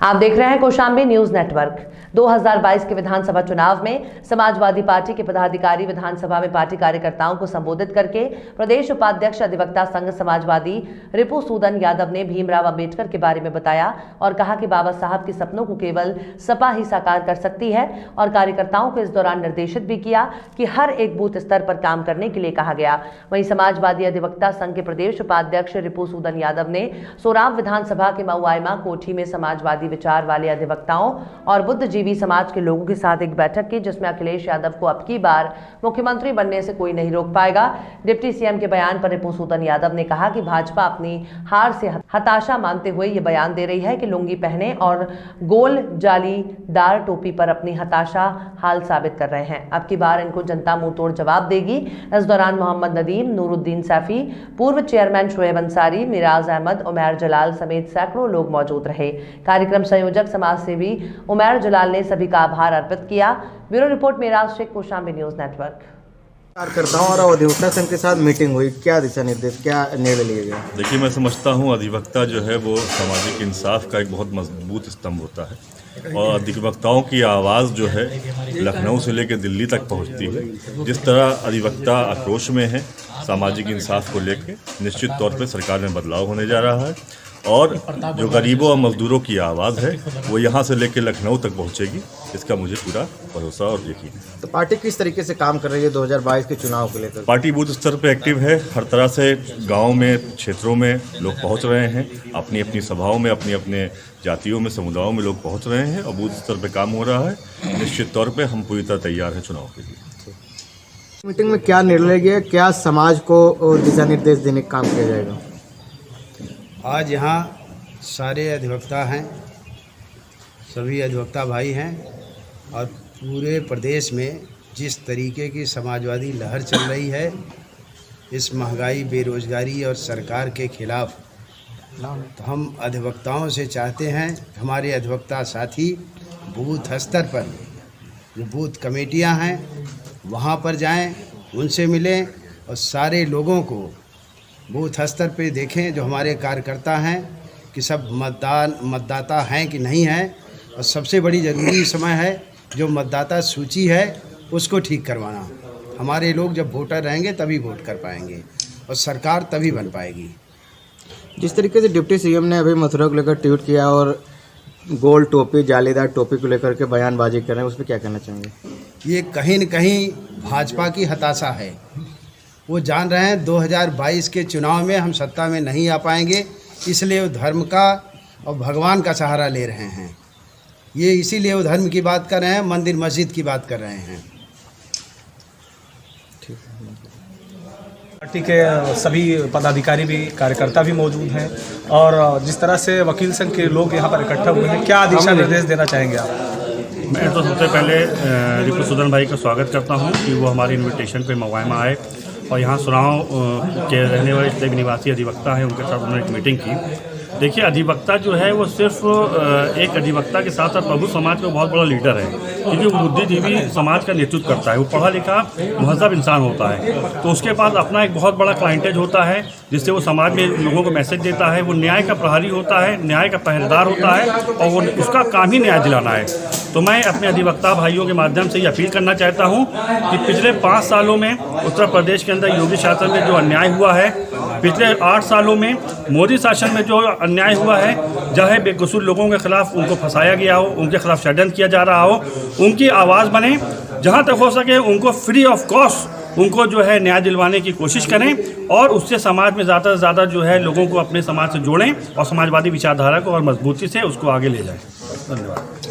आप देख रहे हैं कौशाम्बी न्यूज नेटवर्क। 2022 के विधानसभा चुनाव में समाजवादी पार्टी के पदाधिकारी विधानसभा में पार्टी कार्यकर्ताओं को संबोधित करके प्रदेश उपाध्यक्ष अधिवक्ता संघ समाजवादी रिपुसूदन यादव ने भीमराव अंबेडकर के बारे में बताया और कहा कि बाबा साहब के सपनों को केवल सपा ही साकार कर सकती है और कार्यकर्ताओं को इस दौरान निर्देशित भी किया कि हर एक बूथ स्तर पर काम करने के लिए कहा गया। वहीं समाजवादी अधिवक्ता संघ के प्रदेश उपाध्यक्ष रिपुसूदन यादव ने सोराव विधानसभा के मऊआइमा कोठी में समाजवादी विचार वाले अधिवक्ताओं और बुद्धिजीवी समाज के लोगों के साथ एक बैठक की, जिसमें अखिलेश यादव को अब की बार मुख्यमंत्री बनने से कोई नहीं रोक पाएगा। डिप्टी सीएम के बयान पर रिपुसूदन यादव ने कहा कि भाजपा अपनी हार से हताशा मानते हुए ये बयान दे रही है कि लुंगी पहने और गोल जालीदार टोपी पर अपनी हताशा हाल साबित कर रहे हैं। अब की बार इनको जनता मुंह तोड़ जवाब देगी। इस दौरान मोहम्मद नदीम, नूरुद्दीन सैफी, पूर्व चेयरमैन शोएब अंसारी, मिराज अहमद, उमैर जलाल समेत सैकड़ों लोग मौजूद रहे। कार्यक्रम संयोजक समाज सेवी उमैर जलाल ने सभी का आभार अर्पित किया। Bureau report Meraj Shaikh, Kaushambi news network. कार्यकर्ताओं और अधिवक्ता संघ के साथ मीटिंग हुई, क्या दिशा निर्देश, क्या निर्णय लिए गए? देखिए, मैं समझता हूँ अधिवक्ता जो है वो सामाजिक इंसाफ का एक बहुत मजबूत स्तंभ होता है और अधिवक्ताओं की आवाज़ जो है लखनऊ से लेकर दिल्ली तक पहुँचती है। जिस तरह अधिवक्ता आक्रोश में है सामाजिक इंसाफ को लेकर, निश्चित तौर पर सरकार में बदलाव होने जा रहा है और जो गरीबों और मजदूरों की आवाज़ है वो यहाँ से लेकर लखनऊ तक पहुँचेगी, इसका मुझे पूरा भरोसा और यकीन है। तो पार्टी किस तरीके से काम कर रही है 2022 के चुनाव को लेकर? पार्टी बूथ स्तर पर एक्टिव है। हर तरह से गाँव में, क्षेत्रों में लोग पहुँच रहे हैं, अपनी अपनी सभाओं में, अपने अपने जातियों में, समुदायों में लोग पहुँच रहे हैं और बूथ स्तर पर काम हो रहा है। निश्चित तौर पर हम पूरी तरह तैयार हैं चुनाव के लिए। मीटिंग में क्या निर्णय लिया, क्या समाज को दिशा निर्देश देने का काम किया जाएगा? आज यहाँ सारे अधिवक्ता हैं, सभी अधिवक्ता भाई हैं और पूरे प्रदेश में जिस तरीके की समाजवादी लहर चल रही है, इस महंगाई, बेरोजगारी और सरकार के खिलाफ, तो हम अधिवक्ताओं से चाहते हैं हमारे अधिवक्ता साथी बूथ स्तर पर जो बूथ कमेटियां हैं वहां पर जाएं, उनसे मिलें और सारे लोगों को बूथ स्तर पे देखें जो हमारे कार्यकर्ता हैं कि सब मतदाता हैं कि नहीं हैं। और सबसे बड़ी ज़रूरी समय है जो मतदाता सूची है उसको ठीक करवाना। हमारे लोग जब वोटर रहेंगे तभी वोट कर पाएंगे और सरकार तभी बन पाएगी। जिस तरीके से डिप्टी सीएम ने अभी मथुरा को लेकर ट्वीट किया और गोल टोपी, जालीदार टोपी को लेकर के बयानबाजी कर रहे हैं, उस पर क्या कहना चाहेंगे? ये कहीं न कहीं भाजपा की हताशा है। वो जान रहे हैं 2022 के चुनाव में हम सत्ता में नहीं आ पाएंगे, इसलिए वो धर्म का और भगवान का सहारा ले रहे हैं। ये इसीलिए वो धर्म की बात कर रहे हैं, मंदिर मस्जिद की बात कर रहे हैं। पार्टी के सभी पदाधिकारी भी, कार्यकर्ता भी मौजूद हैं और जिस तरह से वकील संघ के लोग यहाँ पर इकट्ठा हुए हैं, क्या दिशा निर्देश देना चाहेंगे आप? मैं तो सबसे पहले रिपुसूदन भाई का स्वागत करता हूँ कि वो हमारे इनविटेशन पे मऊआइमा आए और यहाँ सुराव के रहने वाले जितने भी निवासी अधिवक्ता हैं उनके साथ उन्होंने एक मीटिंग की। देखिए, अधिवक्ता जो है वो सिर्फ एक अधिवक्ता के साथ साथ प्रभु समाज का बहुत बड़ा लीडर है, क्योंकि वो बुद्धिजीवी समाज का नेतृत्व करता है। वो पढ़ा लिखा महजब इंसान होता है, तो उसके पास अपना एक बहुत बड़ा क्लाइंटेज होता है जिससे वो समाज में लोगों को मैसेज देता है। वो न्याय का प्रहरी होता है, न्याय का पहरेदार होता है और वो उसका काम ही न्याय दिलाना है। तो मैं अपने अधिवक्ता भाइयों के माध्यम से ये अपील करना चाहता हूँ कि पिछले 5 सालों में उत्तर प्रदेश के अंदर योगी शासन में जो अन्याय हुआ है, पिछले 8 सालों में मोदी शासन में जो अन्याय हुआ है, चाहे बेकसूर लोगों के खिलाफ उनको फंसाया गया हो, उनके खिलाफ षड्यंत्र किया जा रहा हो, उनकी आवाज़ बने। जहाँ तक हो सके उनको फ्री ऑफ कॉस्ट उनको जो है न्याय दिलवाने की कोशिश करें और उससे समाज में ज़्यादा से ज़्यादा जो है लोगों को अपने समाज से जोड़ें और समाजवादी विचारधारा को और मजबूती से उसको आगे ले जाएं। धन्यवाद।